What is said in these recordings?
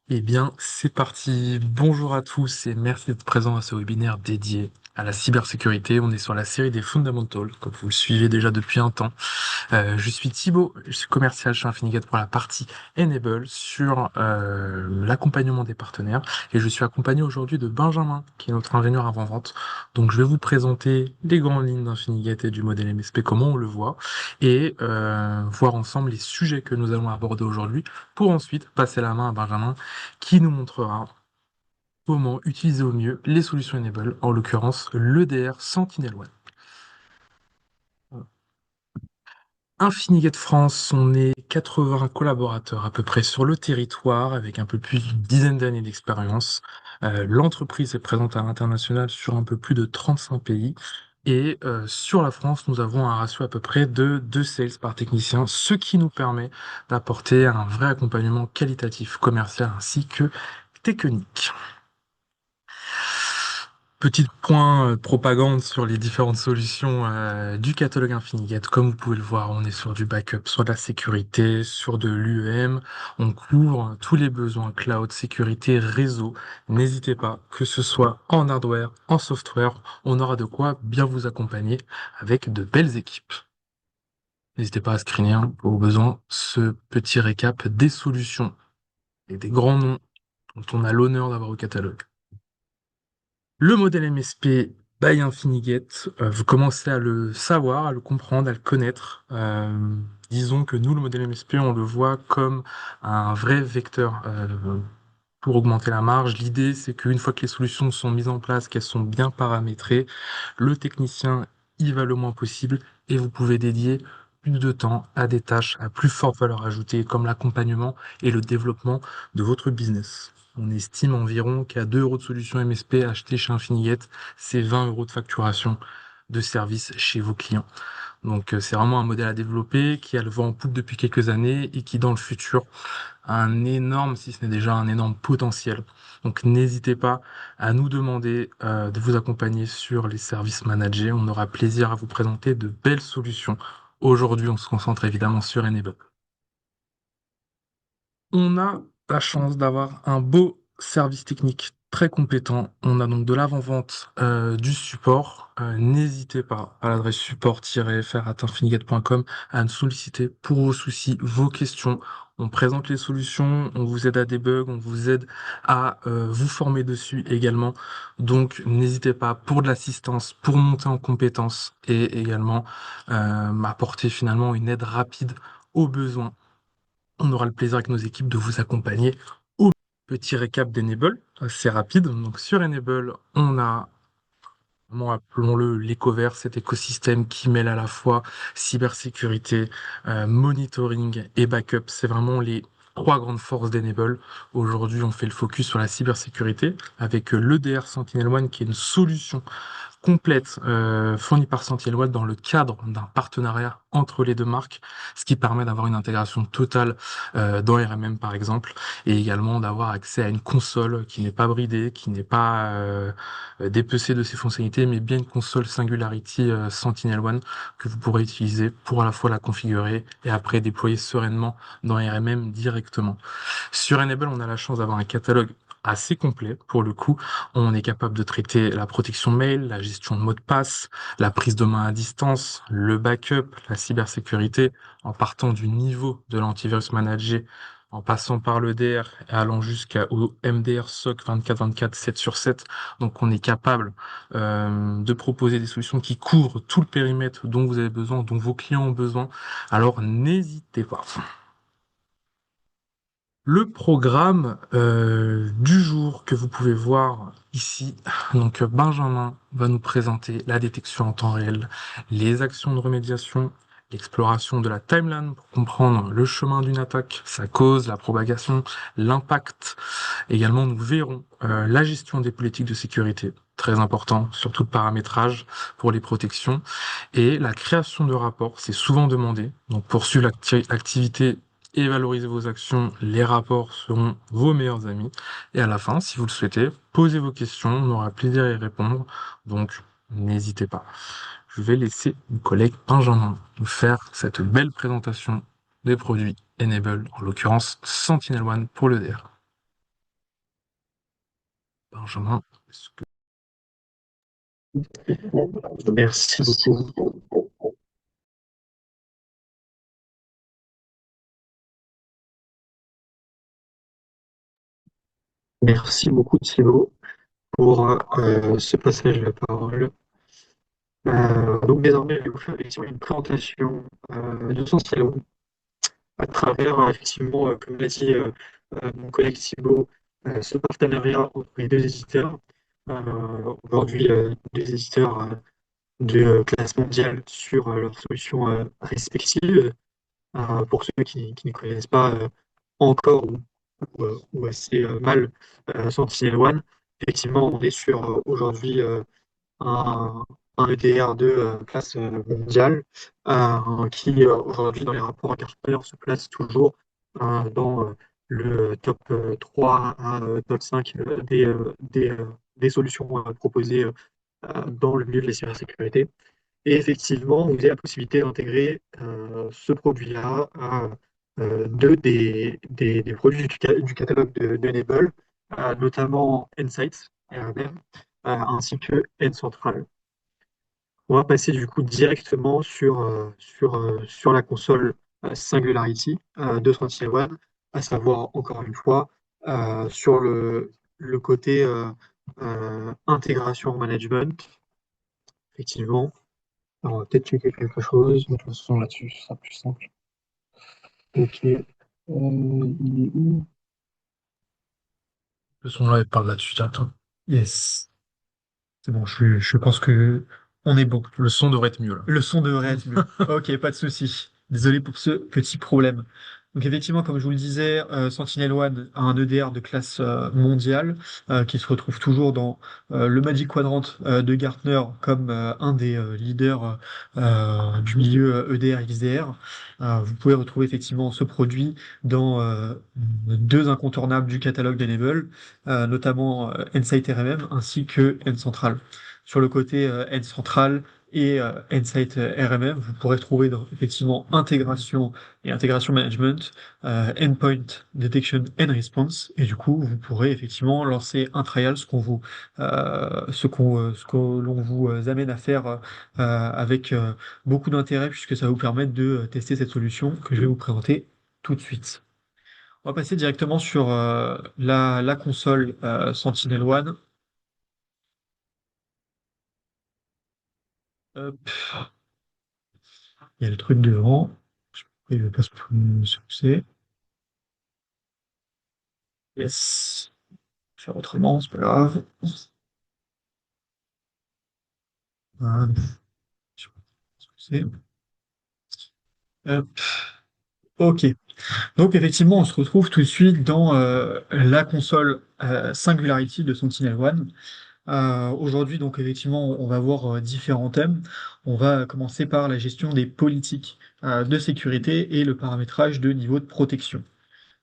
Eh bien, c'est parti. Bonjour à tous et merci d'être présents à ce webinaire dédié à la cybersécurité. On est sur la série des Fundamentals, comme vous le suivez déjà depuis un temps. Je suis Thibaut, je suis commercial chez Infinigat pour la partie Enable sur l'accompagnement des partenaires et je suis accompagné aujourd'hui de Benjamin, qui est notre ingénieur avant-vente. Donc je vais vous présenter les grandes lignes d'Infinigat et du modèle MSP, comment on le voit, et voir ensemble les sujets que nous allons aborder aujourd'hui pour ensuite passer la main à Benjamin qui nous montrera comment utiliser au mieux les solutions Enable, en l'occurrence l'EDR Sentinel-One. Infinigate France, on est 80 collaborateurs à peu près sur le territoire avec un peu plus d'une dizaine d'années d'expérience. L'entreprise est présente à l'international sur un peu plus de 35 pays. Et sur la France, nous avons un ratio à peu près de 2 sales par technicien, ce qui nous permet d'apporter un vrai accompagnement qualitatif, commercial ainsi que technique. Petit point propagande sur les différentes solutions du catalogue Infinigate. Comme vous pouvez le voir, on est sur du backup, sur de la sécurité, sur de l'UEM. On couvre tous les besoins cloud, sécurité, réseau. N'hésitez pas, que ce soit en hardware, en software, on aura de quoi bien vous accompagner avec de belles équipes. N'hésitez pas à screener au besoin ce petit récap des solutions et des grands noms dont on a l'honneur d'avoir au catalogue. Le modèle MSP by Infinigate, vous commencez à le savoir, à le comprendre, à le connaître. Disons que nous, le modèle MSP, on le voit comme un vrai vecteur pour augmenter la marge. L'idée, c'est qu'une fois que les solutions sont mises en place, qu'elles sont bien paramétrées, le technicien y va le moins possible et vous pouvez dédier plus de temps à des tâches à plus forte valeur ajoutée, comme l'accompagnement et le développement de votre business. On estime environ qu'à 2 euros de solution MSP achetée chez Infinigate, c'est 20 euros de facturation de service chez vos clients. Donc c'est vraiment un modèle à développer qui a le vent en poupe depuis quelques années et qui dans le futur a un énorme, si ce n'est déjà un énorme potentiel. Donc n'hésitez pas à nous demander de vous accompagner sur les services managés. On aura plaisir à vous présenter de belles solutions. Aujourd'hui, on se concentre évidemment sur Enable. On a la chance d'avoir un beau service technique très compétent. On a donc de l'avant-vente, du support. N'hésitez pas à l'adresse support-fr@infinigate.com à nous solliciter pour vos soucis, vos questions. On présente les solutions, on vous aide à débug, on vous aide à vous former dessus également. Donc n'hésitez pas pour de l'assistance, pour monter en compétences et également apporter finalement une aide rapide aux besoins. On aura le plaisir avec nos équipes de vous accompagner au petit récap d'Enable, assez rapide. Donc sur Enable, on a, comment appelons-le, l'écoverse, cet écosystème qui mêle à la fois cybersécurité, monitoring et backup. C'est vraiment les trois grandes forces d'Enable. Aujourd'hui, on fait le focus sur la cybersécurité avec l'EDR Sentinel-One qui est une solution complète fournie par Sentinel-One dans le cadre d'un partenariat entre les deux marques, ce qui permet d'avoir une intégration totale dans RMM par exemple, et également d'avoir accès à une console qui n'est pas bridée, qui n'est pas dépecée de ses fonctionnalités, mais bien une console Singularity Sentinel-One que vous pourrez utiliser pour à la fois la configurer et après déployer sereinement dans RMM directement. Sur Enable, on a la chance d'avoir un catalogue assez complet pour le coup. On est capable de traiter la protection mail, la gestion de mots de passe, la prise de main à distance, le backup, la cybersécurité, en partant du niveau de l'antivirus managé, en passant par le DR et allant jusqu'au MDR SOC 24/24, 7 sur 7. Donc on est capable de proposer des solutions qui couvrent tout le périmètre dont vous avez besoin, dont vos clients ont besoin. Alors n'hésitez pas. Le programme du jour que vous pouvez voir ici, donc Benjamin va nous présenter la détection en temps réel, les actions de remédiation, l'exploration de la timeline pour comprendre le chemin d'une attaque, sa cause, la propagation, l'impact. Également, nous verrons la gestion des politiques de sécurité, très important, surtout le paramétrage pour les protections, et la création de rapports, c'est souvent demandé. Donc, poursuivre l'activité et valoriser vos actions, les rapports seront vos meilleurs amis. Et à la fin, si vous le souhaitez, posez vos questions, on aura plaisir à y répondre. Donc, n'hésitez pas. Je vais laisser mon collègue Benjamin nous faire cette belle présentation des produits Enable, en l'occurrence Sentinel-One pour le DR. Benjamin, Merci beaucoup. Merci beaucoup Thibaut pour ce passage de la parole. Donc désormais, je vais vous faire effectivement une présentation de son salon à travers effectivement, comme l'a dit mon collègue Thibaut, ce partenariat entre les deux éditeurs. Aujourd'hui, deux éditeurs de classe mondiale sur leurs solutions respectives. Pour ceux qui ne connaissent pas encore ou assez mal Sentinel One, effectivement, on est sur aujourd'hui un, un EDR de classe mondiale qui aujourd'hui dans les rapports Gartner se place toujours dans le top 3 à top 5 des solutions proposées dans le milieu de la cybersécurité. Et effectivement, vous avez la possibilité d'intégrer ce produit-là à deux des produits du catalogue de Enable, notamment Insights, RMM, ainsi que N-Central. On va passer du coup directement sur la console Singularity de SentinelOne, à savoir encore une fois sur le côté intégration management, effectivement. Alors, on va peut-être checker quelque chose. de toute façon là-dessus, ce sera plus simple. Ok. Il est où? De toute façon, là, il parle là-dessus, attends. Yes. C'est bon, je pense que on est bon. Le son devrait être mieux là. Le son devrait être mieux. Ok, pas de souci. Désolé pour ce petit problème. Donc effectivement, comme je vous le disais, Sentinel One a un EDR de classe mondiale qui se retrouve toujours dans le Magic Quadrant de Gartner comme un des leaders du milieu EDR XDR. Vous pouvez retrouver effectivement ce produit dans deux incontournables du catalogue d'Enable, notamment Insight RMM ainsi que N-Central. Sur le côté N-Central, et Insight RMM, vous pourrez trouver effectivement intégration et intégration management, endpoint detection and response, et du coup vous pourrez effectivement lancer un trial, ce que l'on vous amène à faire avec beaucoup d'intérêt puisque ça va vous permettre de tester cette solution que je vais vous présenter tout de suite. On va passer directement sur la console Sentinel One. Hop, il y a le truc devant. Il ne veut pas se pousser. Yes. Faire autrement, c'est pas grave. Voilà. C'est- Hop. Ok. Donc effectivement, on se retrouve tout de suite dans la console Singularity de Sentinel One. Aujourd'hui, donc effectivement, on va voir différents thèmes. On va commencer par la gestion des politiques de sécurité et le paramétrage de niveau de protection.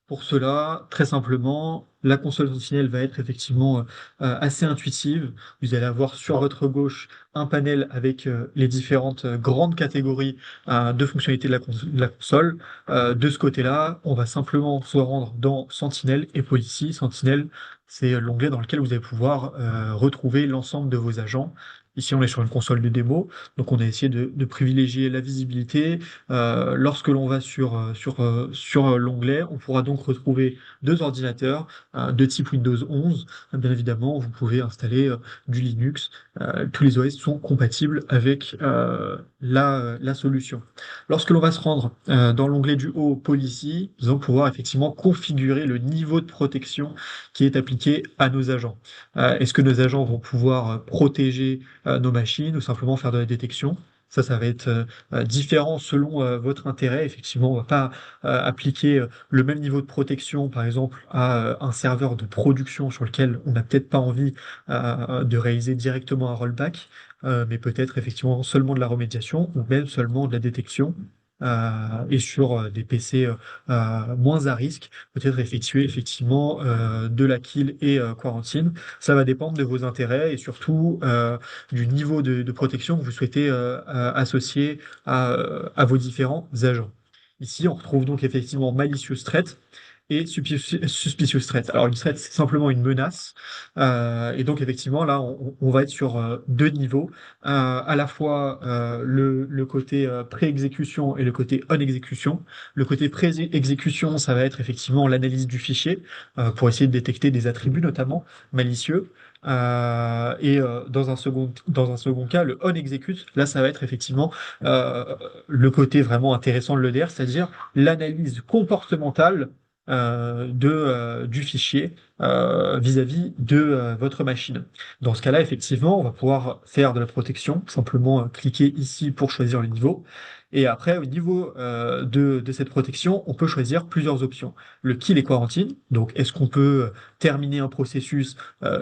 Pour cela, très simplement, la console Sentinel va être effectivement assez intuitive. Vous allez avoir sur votre gauche un panel avec les différentes grandes catégories de fonctionnalités de la console. De ce côté-là, on va simplement se rendre dans Sentinel et Policy. Sentinel, c'est l'onglet dans lequel vous allez pouvoir retrouver l'ensemble de vos agents. Ici, on est sur une console de démo, donc on a essayé de privilégier la visibilité. Lorsque l'on va sur l'onglet, on pourra donc retrouver deux ordinateurs de type Windows 11. Bien évidemment, vous pouvez installer du Linux. Tous les OS sont compatibles avec la solution. Lorsque l'on va se rendre dans l'onglet du haut Policy, nous allons pouvoir effectivement configurer le niveau de protection qui est appliqué à nos agents. Est-ce que nos agents vont pouvoir protéger nos machines ou simplement faire de la détection? Ça va être différent selon votre intérêt. Effectivement, on va pas appliquer le même niveau de protection, par exemple, à un serveur de production sur lequel on n'a peut-être pas envie de réaliser directement un rollback, mais peut-être effectivement seulement de la remédiation ou même seulement de la détection. Et sur des PC moins à risque, peut-être effectuer effectivement de la kill et quarantine. Ça va dépendre de vos intérêts et surtout du niveau de protection que vous souhaitez associer à vos différents agents. Ici, on retrouve donc effectivement Malicious Threat. et suspicious threat. Alors une threat, c'est simplement une menace. Et donc effectivement, là, on va être sur deux niveaux. À la fois le côté pré-exécution et le côté on-exécution. Le côté pré-exécution, ça va être effectivement l'analyse du fichier pour essayer de détecter des attributs notamment malicieux. Dans un second cas, le on execute, là, ça va être effectivement le côté vraiment intéressant de l'EDR, c'est-à-dire l'analyse comportementale du fichier vis-à-vis de votre machine. Dans ce cas-là, effectivement, on va pouvoir faire de la protection, simplement cliquer ici pour choisir le niveau. Et après, au niveau de cette protection, on peut choisir plusieurs options. Le kill et quarantine, donc est-ce qu'on peut terminer un processus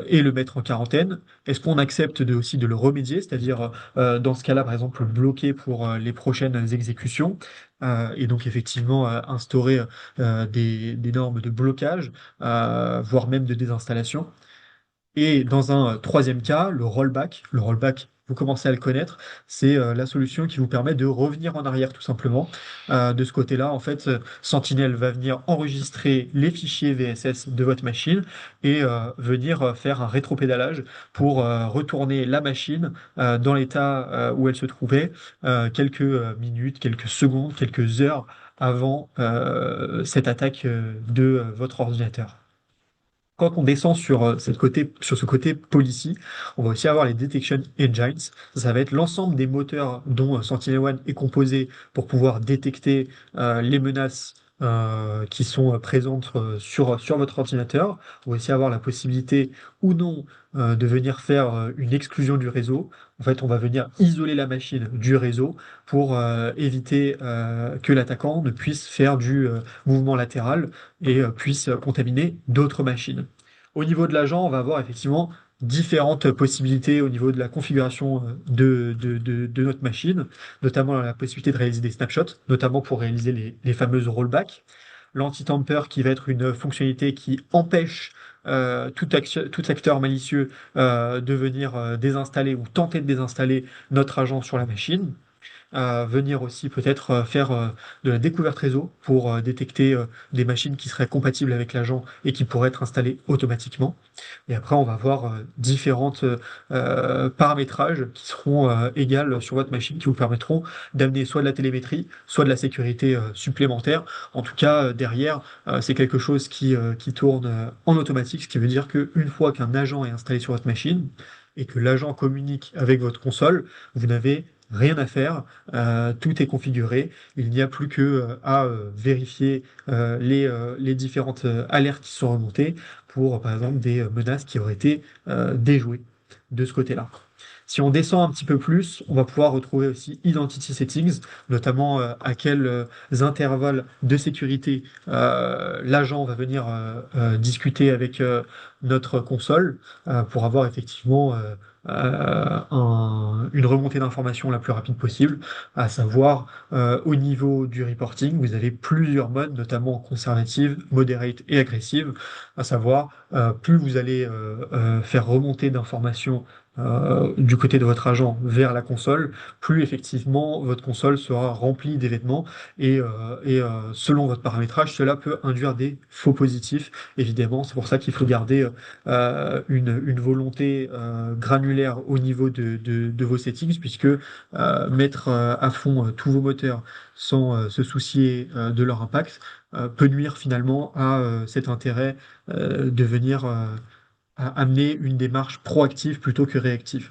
et le mettre en quarantaine? Est-ce qu'on accepte aussi de le remédier, c'est-à-dire dans ce cas-là, par exemple, le bloquer pour les prochaines exécutions? Et donc effectivement instaurer des normes de blocage, voire même de désinstallation. Et dans un troisième cas, le rollback. Le rollback, vous commencez à le connaître, c'est la solution qui vous permet de revenir en arrière tout simplement. De ce côté-là, en fait, Sentinel va venir enregistrer les fichiers VSS de votre machine et venir faire un rétropédalage pour retourner la machine dans l'état où elle se trouvait quelques minutes, quelques secondes, quelques heures avant cette attaque de votre ordinateur. Quand on descend sur, sur ce côté policy, on va aussi avoir les detection engines. Ça va être l'ensemble des moteurs dont Sentinel-1 est composé pour pouvoir détecter les menaces qui sont présentes sur votre ordinateur. On va aussi avoir la possibilité ou non de venir faire une exclusion du réseau. En fait, on va venir isoler la machine du réseau pour éviter que l'attaquant ne puisse faire du mouvement latéral et puisse contaminer d'autres machines. Au niveau de l'agent, on va avoir effectivement différentes possibilités au niveau de la configuration de notre machine, notamment la possibilité de réaliser des snapshots, notamment pour réaliser les fameuses rollbacks. L'anti-tamper qui va être une fonctionnalité qui empêche tout acteur malicieux de venir désinstaller ou tenter de désinstaller notre agent sur la machine venir aussi peut-être faire de la découverte réseau pour détecter des machines qui seraient compatibles avec l'agent et qui pourraient être installées automatiquement. Et après, on va voir différentes paramétrages qui seront égales sur votre machine, qui vous permettront d'amener soit de la télémétrie, soit de la sécurité supplémentaire. En tout cas, derrière, c'est quelque chose qui tourne en automatique, ce qui veut dire qu'une fois qu'un agent est installé sur votre machine et que l'agent communique avec votre console, vous n'avez rien à faire, tout est configuré. Il n'y a plus que à vérifier les différentes alertes qui sont remontées pour, par exemple, des menaces qui auraient été déjouées de ce côté-là. Si on descend un petit peu plus, on va pouvoir retrouver aussi Identity Settings, notamment à quels intervalles de sécurité l'agent va venir discuter avec notre console pour avoir effectivement une remontée d'informations la plus rapide possible, à savoir au niveau du reporting, vous avez plusieurs modes, notamment conservative, moderate et agressive, à savoir plus vous allez faire remonter d'informations du côté de votre agent vers la console, plus effectivement votre console sera remplie d'événements selon votre paramétrage, cela peut induire des faux positifs. Évidemment, c'est pour ça qu'il faut garder une volonté granulaire au niveau de vos settings, puisque mettre à fond tous vos moteurs sans se soucier de leur impact peut nuire finalement à cet intérêt de venir à amener une démarche proactive plutôt que réactive.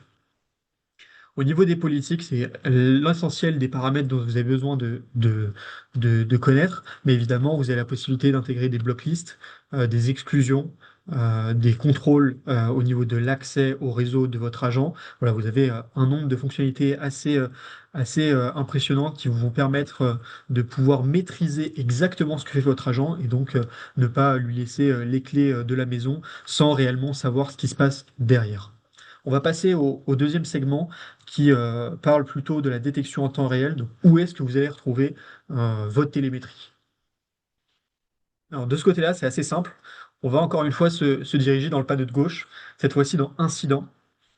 Au niveau des politiques, c'est l'essentiel des paramètres dont vous avez besoin de connaître, mais évidemment, vous avez la possibilité d'intégrer des blocklists, des exclusions, des contrôles au niveau de l'accès au réseau de votre agent. Voilà, vous avez un nombre de fonctionnalités assez impressionnantes qui vont vous permettre de pouvoir maîtriser exactement ce que fait votre agent et donc ne pas lui laisser les clés de la maison sans réellement savoir ce qui se passe derrière. On va passer au deuxième segment qui parle plutôt de la détection en temps réel. Donc, où est-ce que vous allez retrouver votre télémétrie? Alors, de ce côté-là, c'est assez simple. On va encore une fois se diriger dans le panneau de gauche, cette fois-ci dans Incident.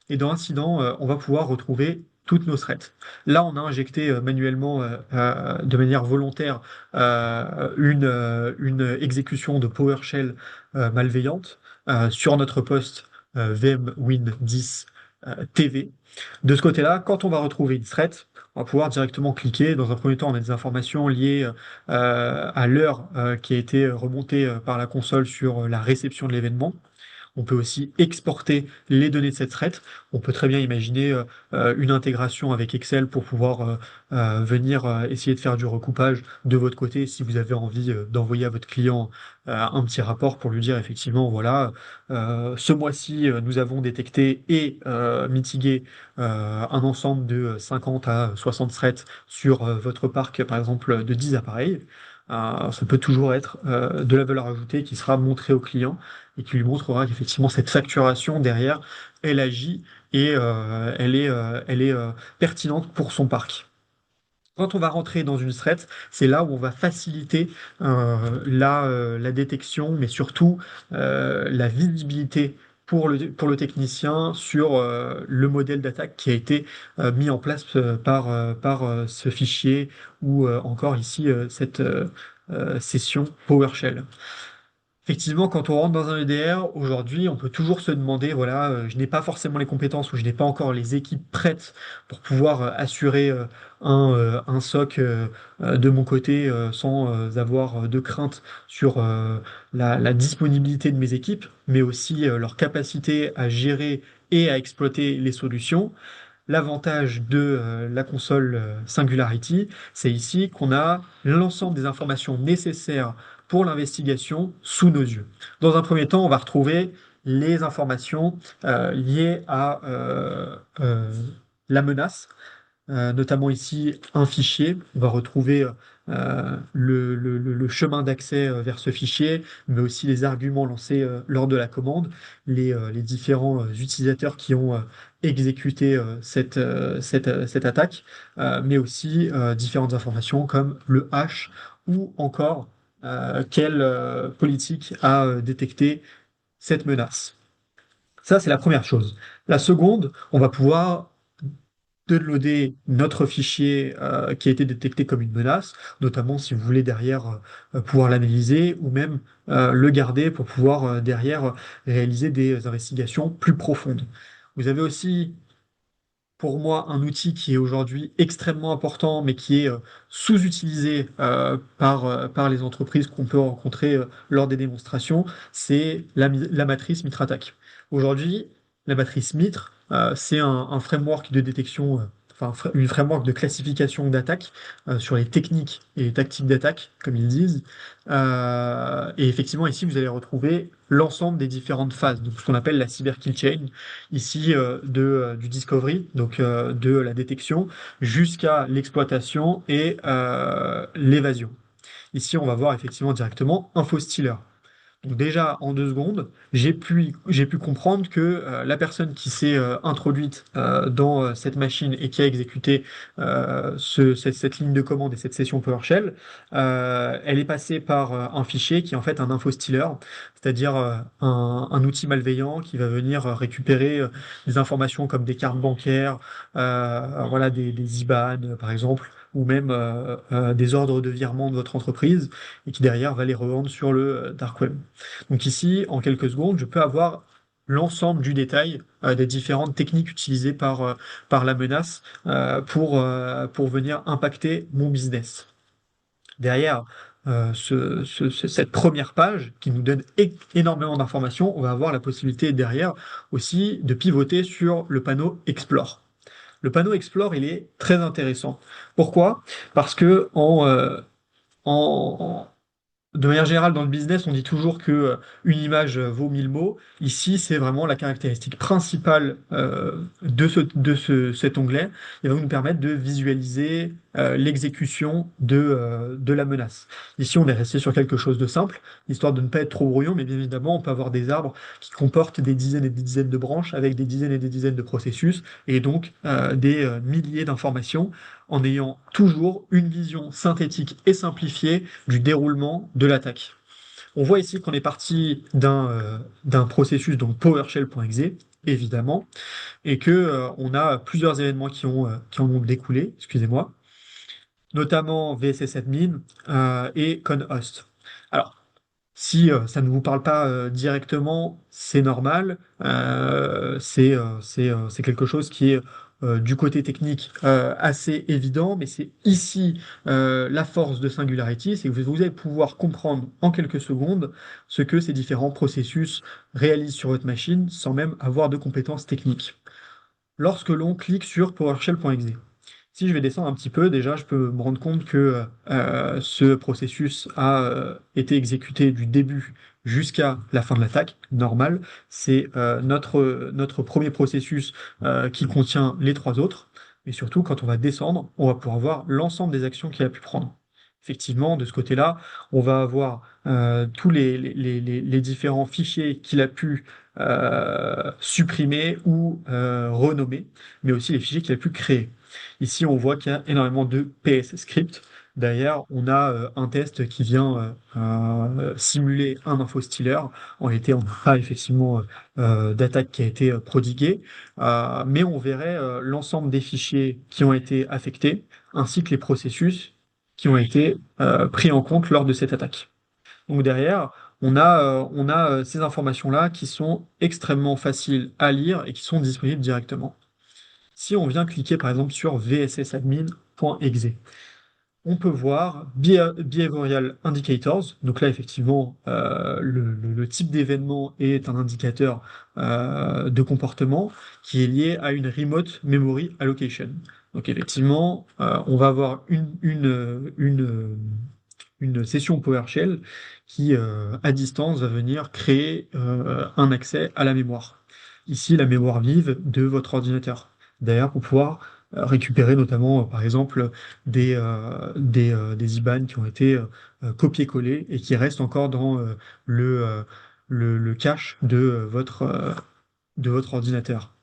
Et dans Incident, on va pouvoir retrouver toutes nos threads. Là, on a injecté manuellement, de manière volontaire, une exécution de PowerShell malveillante sur notre poste VMwin10 TV. De ce côté-là, quand on va retrouver une thread, on va pouvoir directement cliquer. Dans un premier temps, on a des informations liées à l'heure qui a été remontée par la console sur la réception de l'événement. On peut aussi exporter les données de cette thread. On peut très bien imaginer une intégration avec Excel pour pouvoir venir essayer de faire du recoupage de votre côté si vous avez envie d'envoyer à votre client un petit rapport pour lui dire effectivement, voilà, ce mois-ci, nous avons détecté et mitigué un ensemble de 50 à 60 threads sur votre parc, par exemple, de 10 appareils. Ça peut toujours être de la valeur ajoutée qui sera montrée au client et qui lui montrera qu'effectivement cette facturation derrière, elle agit et elle est pertinente pour son parc. Quand on va rentrer dans une thread, c'est là où on va faciliter la détection, mais surtout la visibilité pour le technicien sur le modèle d'attaque qui a été mis en place par ce fichier ou encore ici cette session PowerShell. Effectivement, quand on rentre dans un EDR, aujourd'hui, on peut toujours se demander, voilà, je n'ai pas forcément les compétences ou je n'ai pas encore les équipes prêtes pour pouvoir assurer un SOC de mon côté sans avoir de crainte sur la disponibilité de mes équipes, mais aussi leur capacité à gérer et à exploiter les solutions. L'avantage de la console Singularity, c'est ici qu'on a l'ensemble des informations nécessaires pour l'investigation sous nos yeux. Dans un premier temps, on va retrouver les informations liées à la menace, notamment ici un fichier. On va retrouver le chemin d'accès vers ce fichier, mais aussi les arguments lancés lors de la commande, les différents utilisateurs qui ont exécuté cette attaque, mais aussi différentes informations comme le hash ou encore quelle politique a détecté cette menace. Ça, c'est la première chose. La seconde, on va pouvoir de loader notre fichier qui a été détecté comme une menace, notamment si vous voulez derrière pouvoir l'analyser ou même le garder pour pouvoir derrière réaliser des investigations plus profondes. Vous avez aussi, pour moi, un outil qui est aujourd'hui extrêmement important, mais qui est sous-utilisé par les entreprises qu'on peut rencontrer lors des démonstrations, c'est la matrice MitraTac. Aujourd'hui, la matrice Mitre, c'est un framework de détection, une framework de classification d'attaque sur les techniques et les tactiques d'attaque, comme ils disent. Et effectivement, ici, vous allez retrouver l'ensemble des différentes phases, donc ce qu'on appelle la cyber kill chain, ici du discovery, donc de la détection, jusqu'à l'exploitation et l'évasion. Ici, on va voir effectivement directement info stealer. Donc déjà, en 2 secondes, j'ai pu comprendre que la personne qui s'est introduite dans cette machine et qui a exécuté cette ligne de commande et cette session PowerShell, elle est passée par un fichier qui est en fait un info stealer, c'est-à-dire un outil malveillant qui va venir récupérer des informations comme des cartes bancaires, voilà, des IBAN par exemple, ou même des ordres de virement de votre entreprise, et qui derrière va les revendre sur le dark web. Donc ici, en quelques secondes, je peux avoir l'ensemble du détail des différentes techniques utilisées par la menace pour venir impacter mon business. Derrière cette première page qui nous donne énormément d'informations, on va avoir la possibilité derrière aussi de pivoter sur le panneau Explore. Le panneau Explore, il est très intéressant. Pourquoi? Parce que en, de manière générale, dans le business, on dit toujours que une image vaut 1000 mots. Ici, c'est vraiment la caractéristique principale cet onglet. Il va nous permettre de visualiser l'exécution de la menace. Ici, on est resté sur quelque chose de simple, histoire de ne pas être trop brouillon, mais bien évidemment, on peut avoir des arbres qui comportent des dizaines et des dizaines de branches avec des dizaines et des dizaines de processus, et donc des milliers d'informations en ayant toujours une vision synthétique et simplifiée du déroulement de l'attaque. On voit ici qu'on est parti d'un processus, donc PowerShell.exe, évidemment, et que on a plusieurs événements qui en ont découlé, excusez-moi, notamment VSS Admin et ConHost. Alors, si ça ne vous parle pas directement, c'est normal. C'est quelque chose qui est du côté technique assez évident, mais c'est ici la force de Singularity, c'est que vous allez pouvoir comprendre en quelques secondes ce que ces différents processus réalisent sur votre machine sans même avoir de compétences techniques. Lorsque l'on clique sur PowerShell.exe, si je vais descendre un petit peu, déjà, je peux me rendre compte que ce processus a été exécuté du début jusqu'à la fin de l'attaque. Normal, c'est notre premier processus qui contient les trois autres. Mais surtout, quand on va descendre, on va pouvoir voir l'ensemble des actions qu'il a pu prendre. Effectivement, de ce côté-là, on va avoir tous les différents fichiers qu'il a pu supprimer ou renommer, mais aussi les fichiers qu'il a pu créer. Ici, on voit qu'il y a énormément de PS script. Derrière, on a un test qui vient simuler un infostealer. En réalité, on n'a pas effectivement d'attaque qui a été prodiguée, mais on verrait l'ensemble des fichiers qui ont été affectés, ainsi que les processus qui ont été pris en compte lors de cette attaque. Donc derrière, on a ces informations-là qui sont extrêmement faciles à lire et qui sont disponibles directement. Si on vient cliquer par exemple sur vssadmin.exe, on peut voir Behavioral Indicators. Donc là, effectivement, le type d'événement est un indicateur de comportement qui est lié à une Remote Memory Allocation. Donc effectivement, on va avoir une session PowerShell qui, à distance, va venir créer un accès à la mémoire. Ici, la mémoire vive de votre ordinateur. D'ailleurs, pour pouvoir récupérer notamment, par exemple, des IBAN qui ont été copiés-collés et qui restent encore dans le cache de votre ordinateur.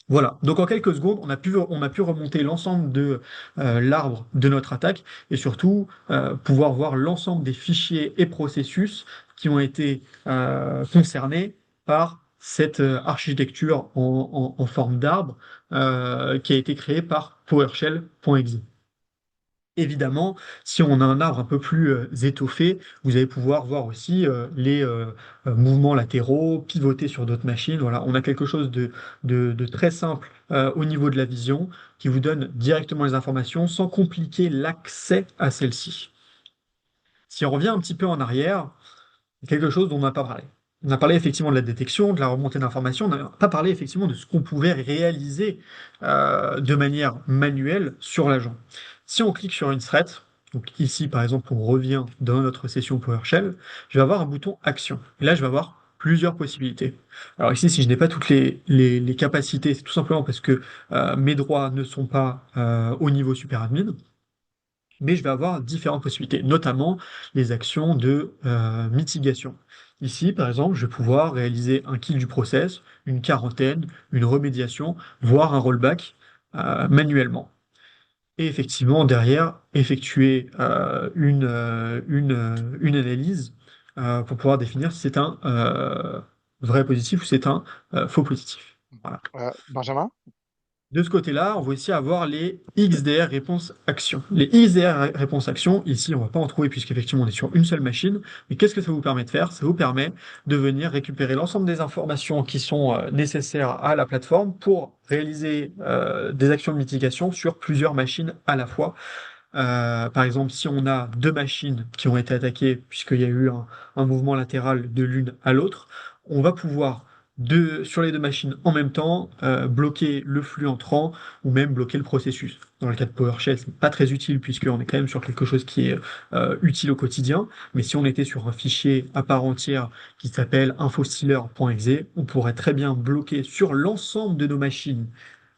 Voilà, donc en quelques secondes, on a pu remonter l'ensemble de l'arbre de notre attaque et surtout pouvoir voir l'ensemble des fichiers et processus qui ont été concernés par cette architecture en forme d'arbre qui a été créée par PowerShell.exe. Évidemment, si on a un arbre un peu plus étoffé, vous allez pouvoir voir aussi les mouvements latéraux, pivoter sur d'autres machines. Voilà, on a quelque chose de très simple au niveau de la vision qui vous donne directement les informations sans compliquer l'accès à celles-ci. Si on revient un petit peu en arrière, il y a quelque chose dont on n'a pas parlé. On a parlé effectivement de la détection, de la remontée d'informations, on n'a pas parlé effectivement de ce qu'on pouvait réaliser de manière manuelle sur l'agent. Si on clique sur une thread, donc ici par exemple on revient dans notre session PowerShell, je vais avoir un bouton Action. Et là je vais avoir plusieurs possibilités. Alors ici si je n'ai pas toutes les capacités, c'est tout simplement parce que mes droits ne sont pas au niveau super admin, mais je vais avoir différentes possibilités, notamment les actions de mitigation. Ici, par exemple, je vais pouvoir réaliser un kill du process, une quarantaine, une remédiation, voire un rollback manuellement. Et effectivement, derrière, effectuer une analyse pour pouvoir définir si c'est un vrai positif ou c'est un faux positif. Voilà. Benjamin? De ce côté-là, on va aussi avoir les XDR réponse action. Les XDR réponse action, ici, on ne va pas en trouver puisqu'effectivement on est sur une seule machine. Mais qu'est-ce que ça vous permet de faire? Ça vous permet de venir récupérer l'ensemble des informations qui sont nécessaires à la plateforme pour réaliser des actions de mitigation sur plusieurs machines à la fois. Par exemple, si on a deux machines qui ont été attaquées, puisqu'il y a eu un mouvement latéral de l'une à l'autre, on va pouvoir, sur les deux machines en même temps, bloquer le flux entrant ou même bloquer le processus. Dans le cas de PowerShell, c'est pas très utile puisqu'on est quand même sur quelque chose qui est utile au quotidien. Mais si on était sur un fichier à part entière qui s'appelle infostealer.exe, on pourrait très bien bloquer sur l'ensemble de nos machines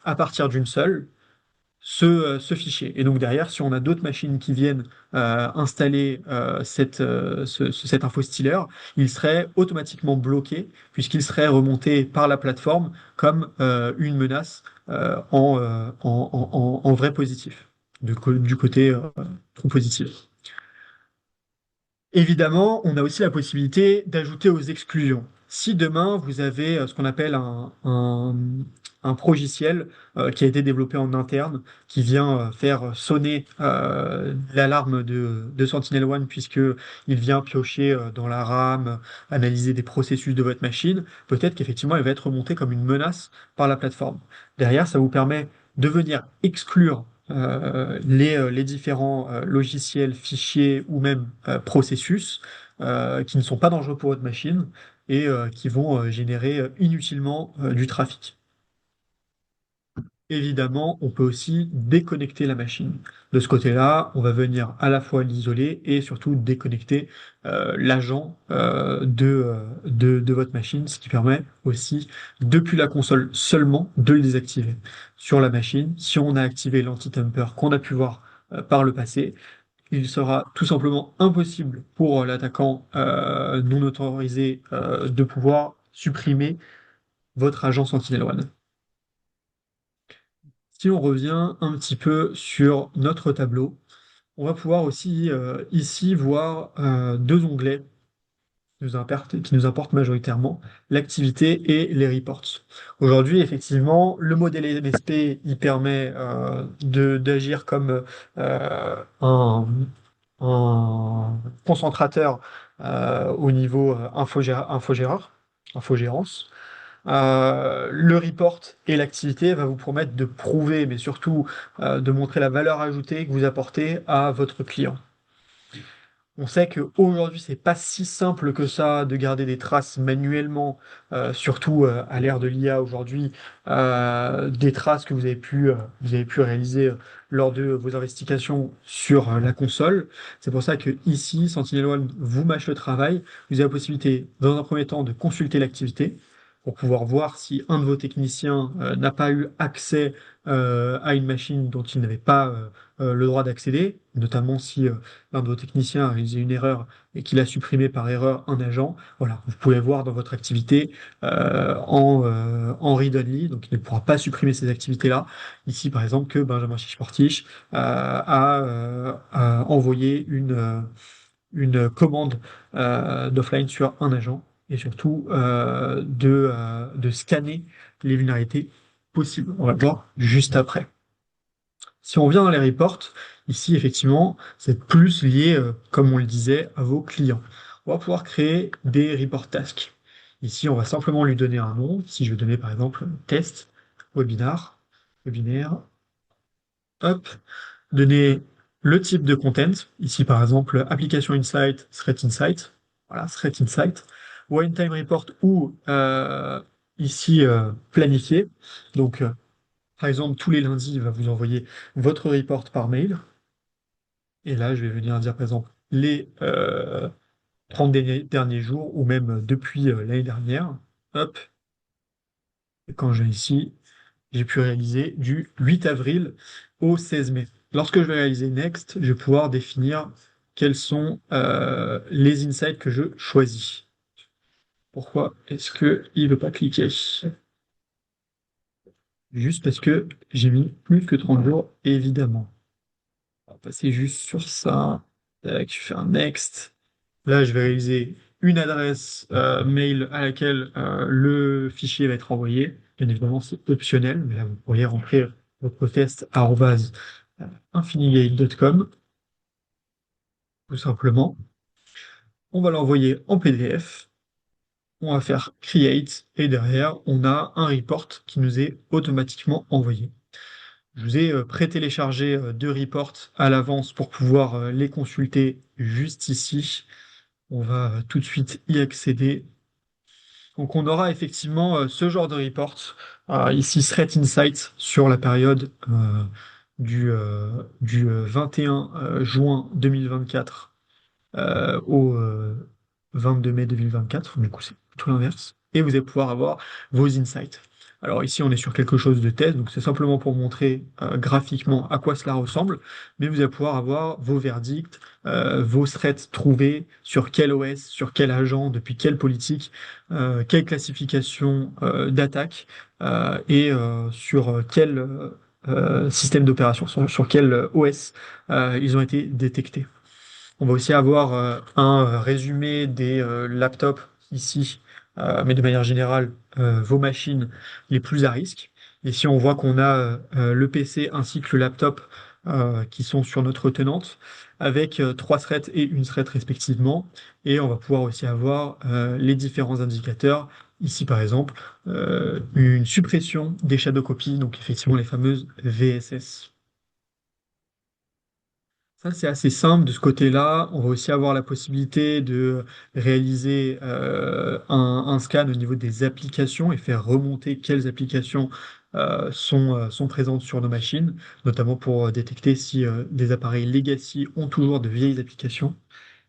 à partir d'une seule ce fichier. Et donc derrière, si on a d'autres machines qui viennent installer cet infostealer, il serait automatiquement bloqué puisqu'il serait remonté par la plateforme comme une menace en vrai positif, du côté trop positif. Évidemment, on a aussi la possibilité d'ajouter aux exclusions. Si demain vous avez ce qu'on appelle un progiciel qui a été développé en interne, qui vient faire sonner l'alarme de Sentinel-1 puisque il vient piocher dans la RAM, analyser des processus de votre machine, peut-être qu'effectivement il va être remonté comme une menace par la plateforme. Derrière, ça vous permet de venir exclure les différents logiciels, fichiers ou même processus qui ne sont pas dangereux pour votre machine et qui vont générer inutilement du trafic. Évidemment, on peut aussi déconnecter la machine. De ce côté-là, on va venir à la fois l'isoler et surtout déconnecter l'agent de votre machine, ce qui permet aussi, depuis la console seulement, de le désactiver. Sur la machine, si on a activé l'anti-tamper qu'on a pu voir par le passé, il sera tout simplement impossible pour l'attaquant non autorisé de pouvoir supprimer votre agent Sentinel-1. Si on revient un petit peu sur notre tableau, on va pouvoir aussi ici voir deux onglets qui nous importent majoritairement, l'activité et les reports. Aujourd'hui, effectivement, le modèle MSP, il permet d'agir comme un concentrateur au niveau infogérance. Le report et l'activité va vous permettre de prouver, mais surtout de montrer la valeur ajoutée que vous apportez à votre client. On sait qu'aujourd'hui, c'est pas si simple que ça de garder des traces manuellement, surtout à l'ère de l'IA aujourd'hui, des traces que vous avez pu réaliser lors de vos investigations sur la console. C'est pour ça que ici, Sentinel-One vous mâche le travail. Vous avez la possibilité, dans un premier temps, de consulter l'activité pour pouvoir voir si un de vos techniciens n'a pas eu accès à une machine dont il n'avait pas le droit d'accéder, notamment si l'un de vos techniciens a réalisé une erreur et qu'il a supprimé par erreur un agent. Voilà, vous pouvez voir dans votre activité en read-only, donc il ne pourra pas supprimer ces activités-là. Ici, par exemple, que Benjamin Chichportiche a envoyé une commande d'offline sur un agent et surtout de scanner les vulnérabilités possibles. On va le voir juste après. Si on revient dans les reports, ici, effectivement, c'est plus lié, comme on le disait, à vos clients. On va pouvoir créer des report tasks. Ici, on va simplement lui donner un nom. Si je veux donner, par exemple, test, webinaire, hop, donner le type de content. Ici, par exemple, application insight, threat insight. Voilà, threat insight. One time report ou ici, planifié. Donc, par exemple, tous les lundis, il va vous envoyer votre report par mail. Et là, je vais venir dire, par exemple, les 30 derniers jours, ou même depuis l'année dernière. Hop, et quand je vais ici, j'ai pu réaliser du 8 avril au 16 mai. Lorsque je vais réaliser Next, je vais pouvoir définir quels sont les insights que je choisis. Pourquoi est-ce qu'il ne veut pas cliquer? Juste parce que j'ai mis plus que 30 jours, évidemment. On va passer juste sur ça. Tac, je fais un next. Là, je vais réaliser une adresse mail à laquelle le fichier va être envoyé. Bien évidemment, c'est optionnel, mais là, vous pourriez remplir votre test @infinigate.com, tout simplement. On va l'envoyer en PDF. On va faire create et derrière, on a un report qui nous est automatiquement envoyé. Je vous ai pré-téléchargé deux reports à l'avance pour pouvoir les consulter juste ici. On va tout de suite y accéder. Donc on aura effectivement ce genre de report. Ici, Threat Insight sur la période du 21 juin 2024 au 22 mai 2024. Du coup, c'est tout l'inverse. Et vous allez pouvoir avoir vos insights. Alors ici, on est sur quelque chose de test, donc c'est simplement pour montrer graphiquement à quoi cela ressemble, mais vous allez pouvoir avoir vos verdicts, vos threats trouvés, sur quel OS, sur quel agent, depuis quelle politique, quelle classification d'attaque, et sur quel système d'opération, sur quel OS ils ont été détectés. On va aussi avoir un résumé des laptops ici mais de manière générale, vos machines les plus à risque. Et si on voit qu'on a le PC ainsi que le laptop qui sont sur notre tenante, avec trois threads et une thread respectivement, et on va pouvoir aussi avoir les différents indicateurs. Ici, par exemple, une suppression des shadow copies, donc effectivement les fameuses VSS. Ça, c'est assez simple de ce côté-là. On va aussi avoir la possibilité de réaliser un scan au niveau des applications et faire remonter quelles applications sont présentes sur nos machines, notamment pour détecter si des appareils legacy ont toujours de vieilles applications.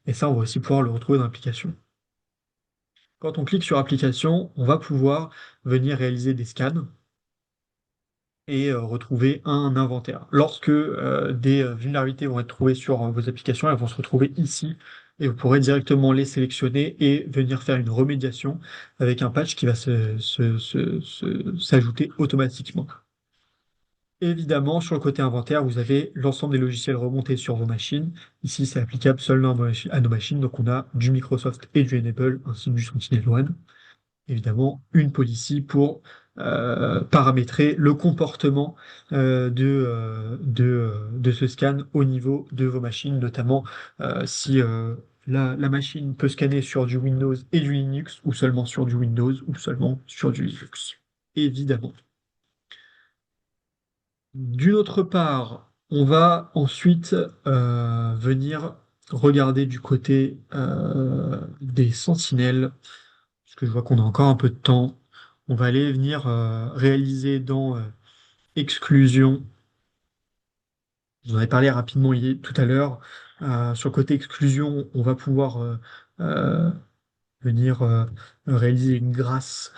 Et ça, on va aussi pouvoir le retrouver dans l'application. Quand on clique sur application, on va pouvoir venir réaliser des scans et retrouver un inventaire. Lorsque des vulnérabilités vont être trouvées sur vos applications, elles vont se retrouver ici et vous pourrez directement les sélectionner et venir faire une remédiation avec un patch qui va s'ajouter automatiquement. Évidemment, sur le côté inventaire, vous avez l'ensemble des logiciels remontés sur vos machines. Ici, c'est applicable seulement à nos machines. Donc, on a du Microsoft et du Enable ainsi que du SentinelOne. Évidemment, une policy pour paramétrer le comportement de ce scan au niveau de vos machines, notamment si la machine peut scanner sur du Windows et du Linux, ou seulement sur du Windows, ou seulement sur du Linux. Évidemment. D'une autre part, on va ensuite venir regarder du côté des sentinelles, parce que je vois qu'on a encore un peu de temps. On va aller venir réaliser dans exclusion. J'en ai parlé rapidement tout à l'heure. Sur le côté exclusion, on va pouvoir euh, venir réaliser une grâce,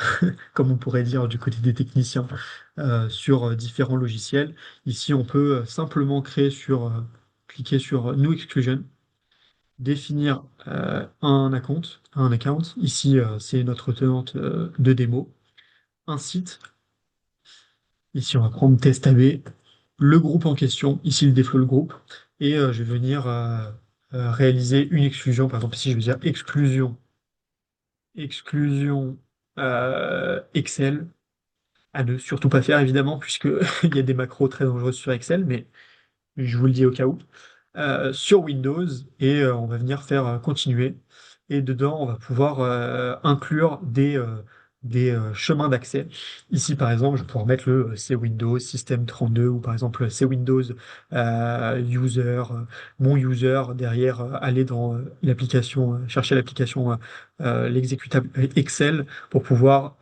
comme on pourrait dire du côté des techniciens, sur différents logiciels. Ici, on peut simplement cliquer sur New Exclusion, définir un account. Ici, c'est notre tenante de démo. Un site. Ici, on va prendre test AB, le groupe en question, ici le déflow le groupe, et je vais venir réaliser une exclusion. Par exemple, ici, je vais dire exclusion Excel, à ne surtout pas faire évidemment, puisque il y a des macros très dangereuses sur Excel, mais je vous le dis au cas où. Sur Windows, et on va venir faire continuer. Et dedans, on va pouvoir inclure des chemins d'accès. Ici, par exemple, je vais pouvoir mettre le C Windows System 32, ou par exemple C Windows User, mon user, derrière aller dans l'application, chercher l'application, l'exécutable Excel pour pouvoir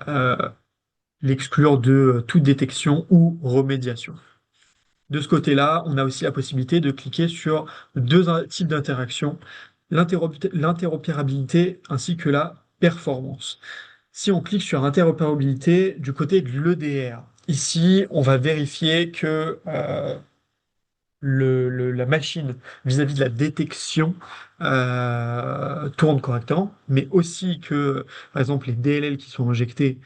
l'exclure de toute détection ou remédiation. De ce côté-là, on a aussi la possibilité de cliquer sur deux types d'interactions, l'interopérabilité ainsi que la performance. Si on clique sur interopérabilité du côté de l'EDR, ici, on va vérifier que la machine vis-à-vis de la détection tourne correctement, mais aussi que, par exemple, les DLL qui sont injectés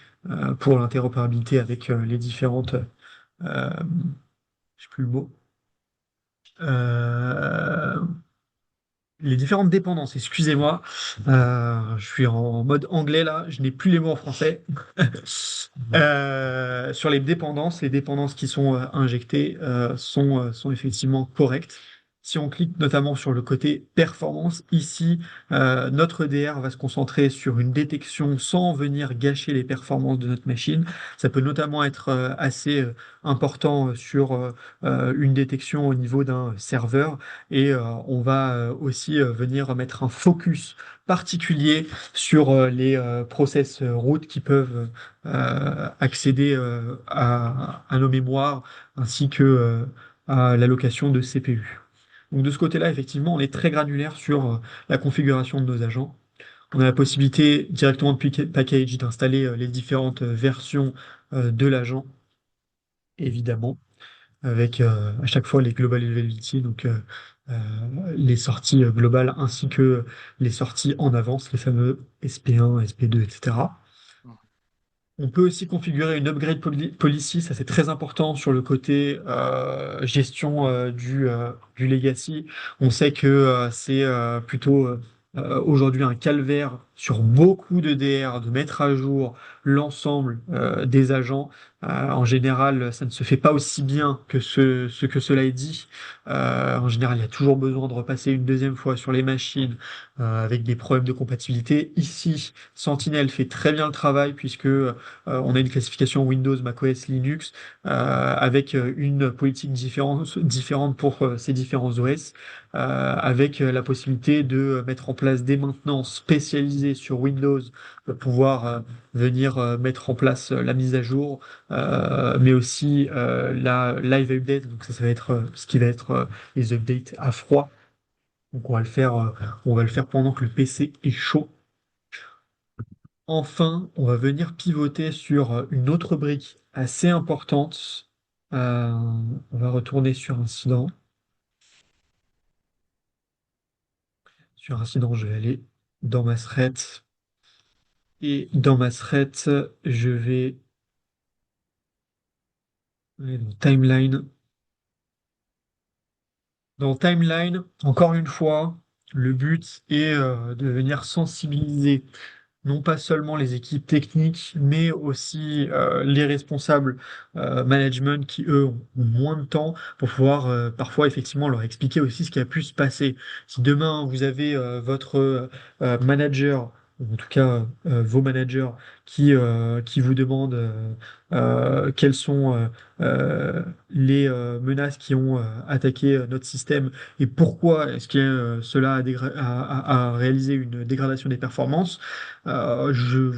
pour l'interopérabilité avec les différentes, je sais plus le mot, euh, les différentes dépendances, excusez-moi. Je suis en mode anglais là, je n'ai plus les mots en français. Sur les dépendances qui sont injectées sont effectivement correctes. Si on clique notamment sur le côté performance, ici, notre EDR va se concentrer sur une détection sans venir gâcher les performances de notre machine. Ça peut notamment être assez important sur une détection au niveau d'un serveur, et on va aussi venir mettre un focus particulier sur les process root qui peuvent accéder à nos mémoires ainsi que à l'allocation de CPU. Donc de ce côté-là, effectivement, on est très granulaire sur la configuration de nos agents. On a la possibilité directement depuis package d'installer les différentes versions de l'agent, évidemment, avec à chaque fois les global availability, donc les sorties globales ainsi que les sorties en avance, les fameux SP1, SP2, etc. On peut aussi configurer une upgrade policy, ça c'est très important sur le côté gestion du legacy. On sait que c'est plutôt aujourd'hui un calvaire sur beaucoup de DR, de mettre à jour l'ensemble des agents. En général, ça ne se fait pas aussi bien que ce que cela est dit. En général, il y a toujours besoin de repasser une deuxième fois sur les machines avec des problèmes de compatibilité. Ici, Sentinel fait très bien le travail puisque on a une classification Windows, macOS, Linux avec une politique différente pour ces différents OS, avec la possibilité de mettre en place des maintenances spécialisées sur Windows pour pouvoir venir mettre en place la mise à jour, mais aussi la live update. Donc ça va être ce qui va être les updates à froid. Donc on va le faire pendant que le PC est chaud. Enfin, on va venir pivoter sur une autre brique assez importante. Euh, on va retourner sur incident. Sur incident, je vais aller dans ma thread. Et dans ma thread, je vais aller dans timeline. Dans timeline, encore une fois, le but est de venir sensibiliser non pas seulement les équipes techniques, mais aussi les responsables management qui, eux, ont moins de temps pour pouvoir parfois effectivement leur expliquer aussi ce qui a pu se passer. Si demain vous avez votre manager, ou en tout cas vos managers, qui vous demandent quelles sont les menaces qui ont attaqué notre système et pourquoi est-ce que cela a réalisé une dégradation des performances, je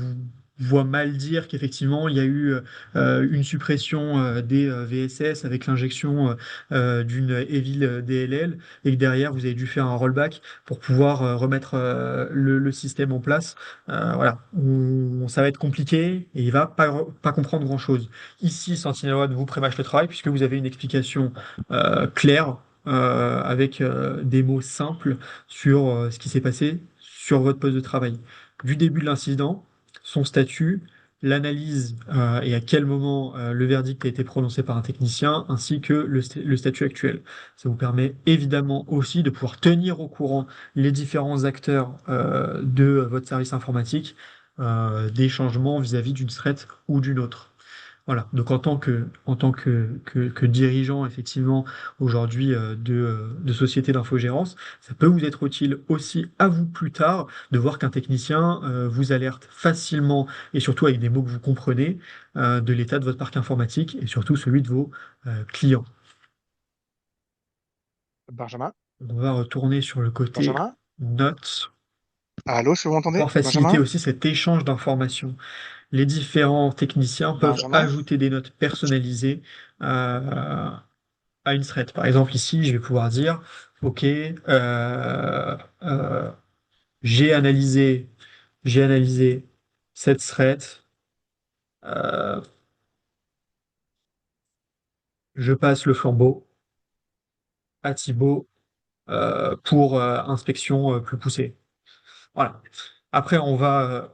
vois mal dire qu'effectivement il y a eu une suppression des VSS avec l'injection d'une Evil DLL et que derrière vous avez dû faire un rollback pour pouvoir remettre le système en place. Voilà, ça va être compliqué et il va pas comprendre grand-chose. Ici, SentinelOne vous prémâche le travail puisque vous avez une explication claire. Avec des mots simples sur ce qui s'est passé sur votre poste de travail du début de l'incident, son statut, l'analyse et à quel moment le verdict a été prononcé par un technicien, ainsi que le statut actuel. Ça vous permet évidemment aussi de pouvoir tenir au courant les différents acteurs de votre service informatique des changements vis-à-vis d'une threat ou d'une autre. Voilà. Donc en tant que dirigeant effectivement aujourd'hui de société d'infogérance, ça peut vous être utile aussi à vous plus tard de voir qu'un technicien vous alerte facilement et surtout avec des mots que vous comprenez de l'état de votre parc informatique et surtout celui de vos clients. Benjamin? On va retourner sur le côté Benjamin? notes Allô, est-ce que vous pour m'entendez? pouvoir faciliter Benjamin? aussi cet échange d'informations. Les différents techniciens peuvent Benjamin? ajouter des notes personnalisées euh, à une thread. Par exemple, ici, je vais pouvoir dire, OK, euh, j'ai analysé, j'ai analysé cette thread, euh, je passe le flambeau à Thibaut pour inspection plus poussée. Voilà. Après, on va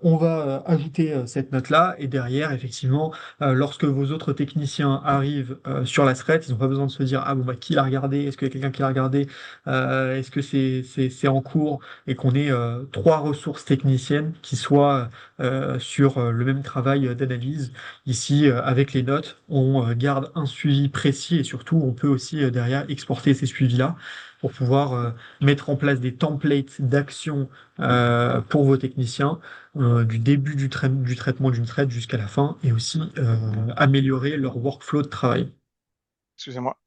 ajouter cette note-là et derrière, effectivement, lorsque vos autres techniciens arrivent sur la thread, ils n'ont pas besoin de se dire, ah bon, bah, qui l'a regardé? Est-ce qu'il y a quelqu'un qui l'a regardé? Est-ce que c'est en cours? Et qu'on ait trois ressources techniciennes qui soient sur le même travail d'analyse. Ici, avec les notes, on garde un suivi précis et surtout, on peut aussi derrière exporter ces suivis-là pour pouvoir mettre en place des templates d'action pour vos techniciens, du début du traitement d'une traite jusqu'à la fin, et aussi améliorer leur workflow de travail. Excusez-moi.